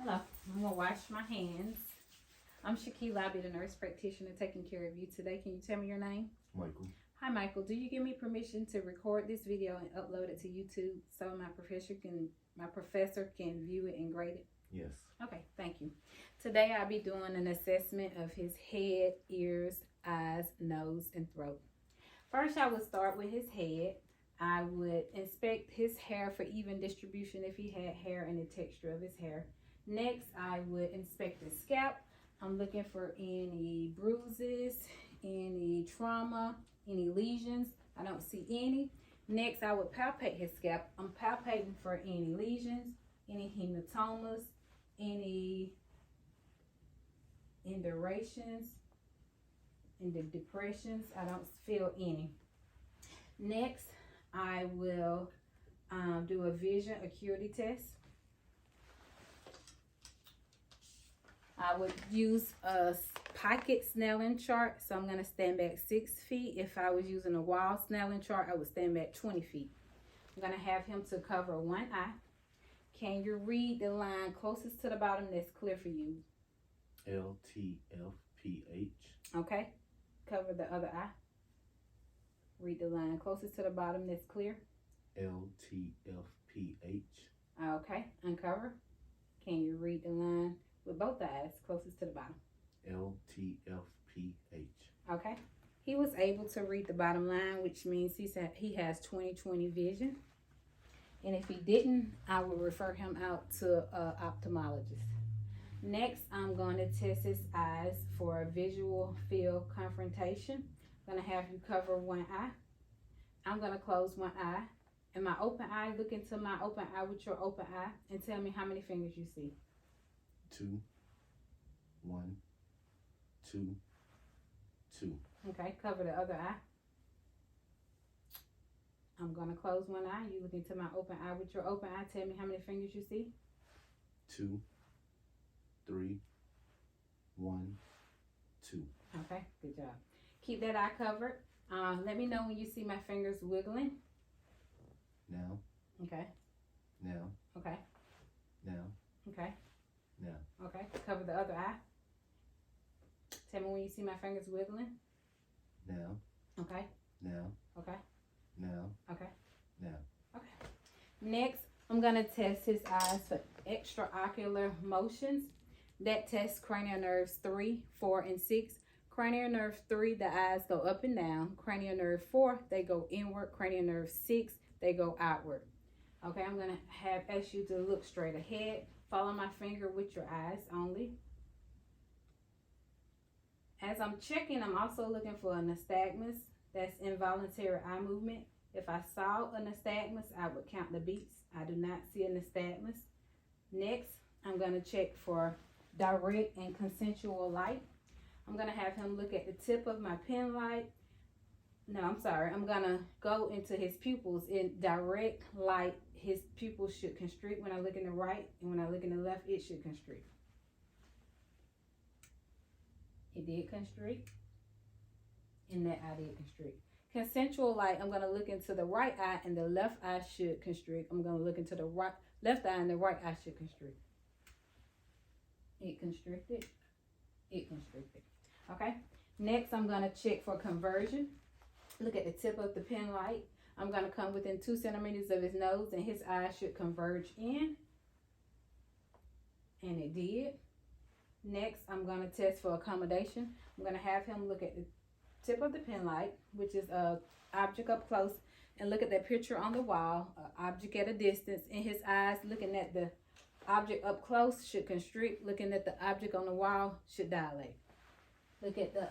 Hello, I'm gonna wash my hands. I'm Shaquille. I'll be the nurse practitioner taking care of you today. Can you tell me your name? Michael. Hi, Michael. Do you give me permission to record this video and upload it to YouTube so my professor can view it and grade it? Yes. Okay, thank you. Today I'll be doing an assessment of his head, ears, eyes, nose, and throat. First, I would start with his head. I would inspect his hair for even distribution if he had hair and the texture of his hair. Next, I would inspect his scalp. I'm looking for any bruises, any trauma, any lesions. I don't see any. Next, I would palpate his scalp. I'm palpating for any lesions, any hematomas, any indurations, and the depressions. I don't feel any. Next, I will do a vision acuity test. I would use a pocket snelling chart, so I'm going to stand back 6 feet. If I was using a wall snelling chart, I would stand back 20 feet. I'm going to have him to cover one eye. Can you read the line closest to the bottom that's clear for you? LTFPH. Okay. Cover the other eye. Read the line closest to the bottom that's clear. LTFPH. Okay. Uncover. Can you read the line with both eyes closest to the bottom? LTFPH. Okay. He was able to read the bottom line, which means he has 20/20 vision. And if he didn't, I would refer him out to an ophthalmologist. Next, I'm going to test his eyes for a visual field confrontation. I'm going to have you cover one eye. I'm going to close one eye. And my open eye, look into my open eye with your open eye and tell me how many fingers you see. 2, 1, 2, 2. Okay, cover the other eye. I'm going to close one eye. You look into my open eye with your open eye. Tell me how many fingers you see. 2, 3, 1, 2. Okay, good job. Keep that eye covered. Let me know when you see my fingers wiggling. Now. Okay. Now. Okay. Now. Okay. Now. Okay. Cover the other eye. Tell me when you see my fingers wiggling. Now. Okay. Now. Okay. Now. Okay. Now. Okay. Next, I'm going to test his eyes for extraocular motions. That tests cranial nerves 3, 4, and 6. Cranial nerve 3, the eyes go up and down. Cranial nerve 4, they go inward. Cranial nerve 6, they go outward. Okay, I'm going to ask you to look straight ahead. Follow my finger with your eyes only. As I'm checking, I'm also looking for a nystagmus. That's involuntary eye movement. If I saw a nystagmus, I would count the beats. I do not see a nystagmus. Next, I'm going to check for direct and consensual light. I'm going to have him look at the tip of my pen light. No, I'm sorry. I'm going to go into his pupils. In direct light, his pupils should constrict. When I look in the right and when I look in the left, it should constrict. It did constrict. And that eye did constrict. Consensual light, I'm going to look into the right eye and the left eye should constrict. I'm going to look into the left eye and the right eye should constrict. It constricted. It constricted. Okay. Next, I'm going to check for conversion. Look at the tip of the pen light. I'm going to come within 2 centimeters of his nose and his eyes should converge in. And it did. Next, I'm going to test for accommodation. I'm going to have him look at the tip of the pen light, which is a object up close, and look at that picture on the wall, an object at a distance. In his eyes, looking at the object up close should constrict. Looking at the object on the wall should dilate. Look at the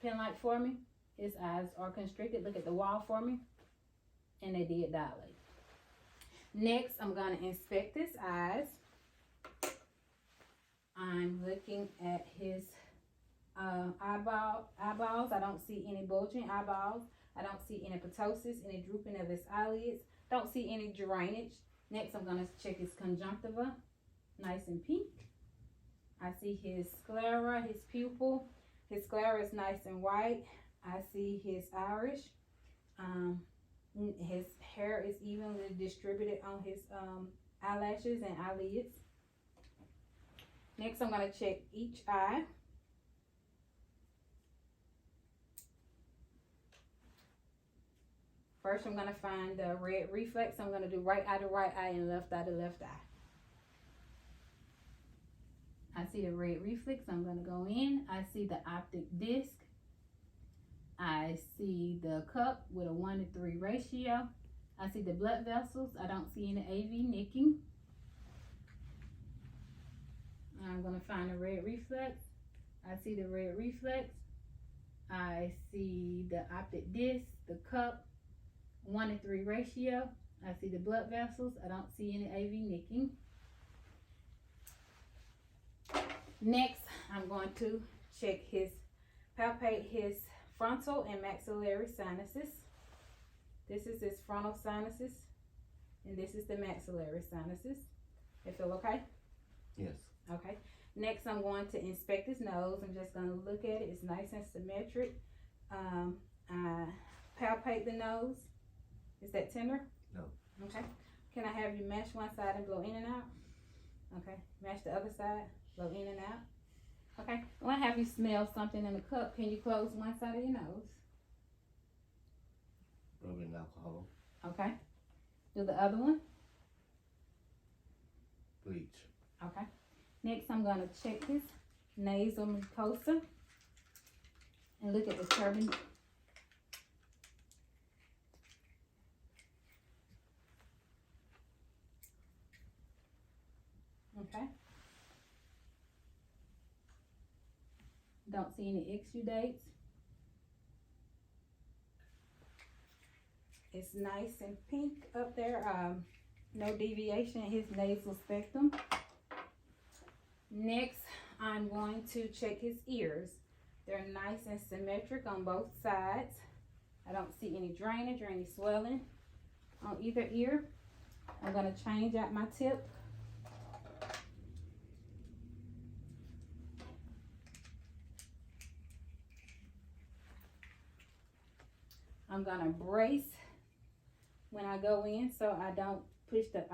pen light for me. His eyes are constricted. Look at the wall for me. And they did dilate. Next, I'm going to inspect his eyes. I'm looking at his eyeballs. I don't see any bulging eyeballs. I don't see any ptosis, any drooping of his eyelids. Don't see any drainage. Next, I'm going to check his conjunctiva. Nice and pink. I see his sclera, his pupil. His sclera is nice and white. I see his iris. His hair is evenly distributed on his eyelashes and eyelids. Next, I'm going to check each eye. First, I'm going to find the red reflex. I'm going to do right eye to right eye and left eye to left eye. I see the red reflex. I'm going to go in. I see the optic disc. I see the cup with a 1:3 ratio. I see the blood vessels. I don't see any AV nicking. I'm going to find the red reflex. I see the red reflex. I see the optic disc, the cup, 1:3 ratio. I see the blood vessels. I don't see any AV nicking. Next, I'm going to palpate his frontal and maxillary sinuses. This is his frontal sinuses, and this is the maxillary sinuses. They feel okay? Yes. Okay. Next, I'm going to inspect his nose. I'm just going to look at it. It's nice and symmetric. I palpate the nose. Is that tender? No. Okay. Can I have you mash one side and blow in and out? Okay. Mash the other side, blow in and out. Okay. I want to have you smell something in the cup. Can you close one side of your nose? Rubbing alcohol. Okay. Do the other one. Bleach. Okay. Next, I'm going to check his nasal mucosa and look at the turbine. Okay. Don't see any exudates. It's nice and pink up there. No deviation in his nasal spectrum. Next, I'm going to check his ears. They're nice and symmetric on both sides. I don't see any drainage or any swelling on either ear. I'm going to change out my tip. I'm going to brace when I go in so I don't push the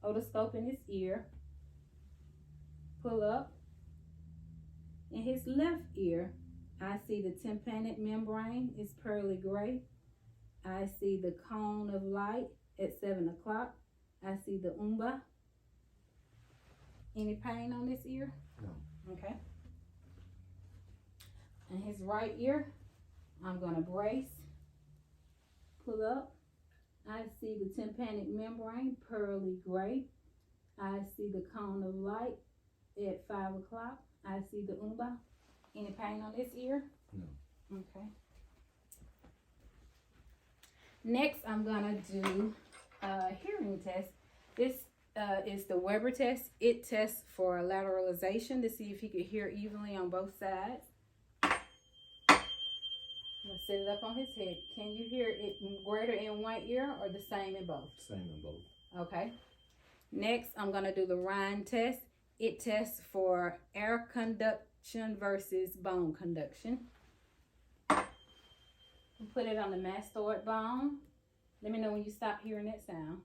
otoscope in his ear. Pull up. In his left ear, I see the tympanic membrane is pearly gray. I see the cone of light at 7 o'clock. I see the umba. Any pain on this ear? No. Okay. In his right ear, I'm going to brace. Pull up. I see the tympanic membrane, pearly gray. I see the cone of light at 5 o'clock. I see the umba. Any pain on this ear? No. Okay. Next, I'm going to do a hearing test. This is the Weber test. It tests for lateralization to see if he could hear evenly on both sides. I'm going to set it up on his head. Can you hear it greater in one ear or the same in both? Same in both. Okay. Next, I'm going to do the Rhine test. It tests for air conduction versus bone conduction. Put it on the mastoid bone. Let me know when you stop hearing that sound.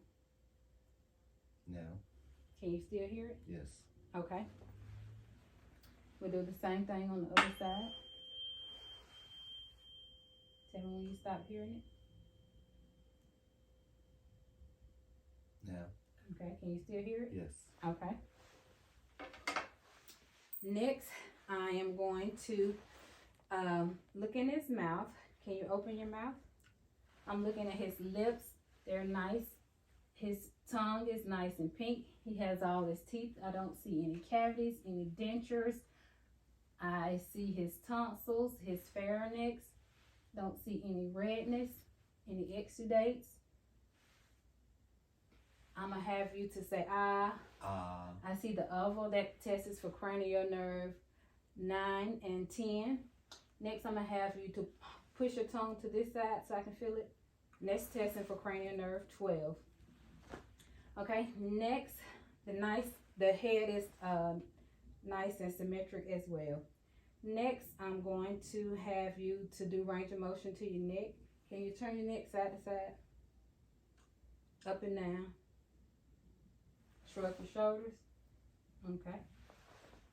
Now. Can you still hear it? Yes. Okay. We'll do the same thing on the other side. Tell me when you stop hearing it. Now. Okay, can you still hear it? Yes. Okay. Next, I am going to look in his mouth. Can you open your mouth? I'm looking at his lips. They're nice. His tongue is nice and pink. He has all his teeth. I don't see any cavities, any dentures. I see his tonsils, his pharynx. Don't see any redness, any exudates. I'm going to have you to say ah. I see the oval. That tests for cranial nerve 9 and 10. Next, I'm going to have you to push your tongue to this side so I can feel it. Next, testing for cranial nerve 12. Okay, next, the head is nice and symmetric as well. Next, I'm going to have you to do range of motion to your neck. Can you turn your neck side to side? Up and down. Shrug your shoulders. Okay.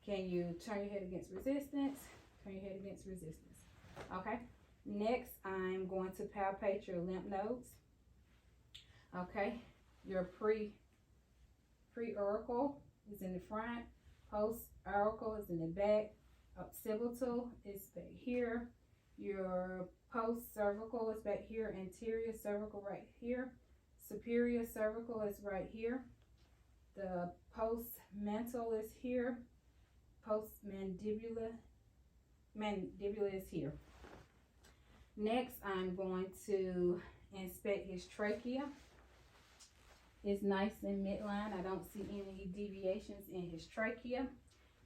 Can you turn your head against resistance? Turn your head against resistance. Okay. Next, I'm going to palpate your lymph nodes. Okay. Your pre-auricle is in the front. Post-auricle is in the back. Occipital is back here. Your post-cervical is back here. Anterior cervical right here. Superior cervical is right here. The post-mental is here. Post-mandibular is here. Next, I'm going to inspect his trachea. It's nice in midline. I don't see any deviations in his trachea.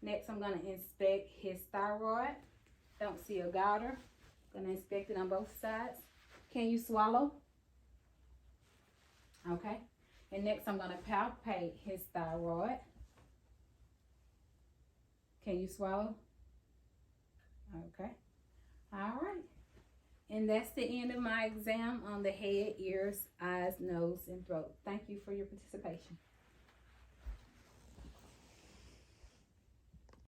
Next, I'm going to inspect his thyroid. Don't see a goiter. Going to inspect it on both sides. Can you swallow? Okay. And next, I'm going to palpate his thyroid. Can you swallow? Okay. All right. And that's the end of my exam on the head, ears, eyes, nose, and throat. Thank you for your participation.